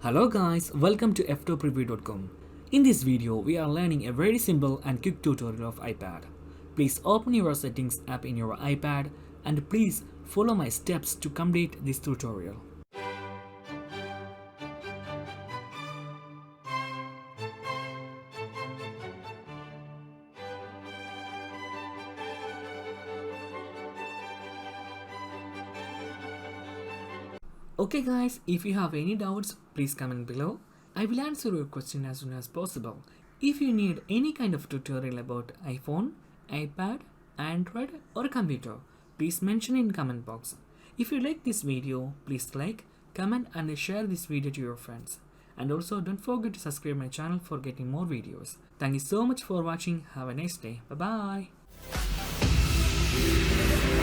Hello guys, welcome to Ftopreview.com. In this video, we are learning a very simple and quick tutorial of iPad. Please open your settings app in your iPad and please follow my steps to complete this tutorial. Okay guys, if you have any doubts, please comment below. I will answer your question as soon as possible. If you need any kind of tutorial about iPhone, iPad, Android or computer, please mention in comment box. If you like this video, please like, comment and share this video to your friends. And also don't forget to subscribe my channel for getting more videos. Thank you so much for watching. Have a nice day. Bye bye.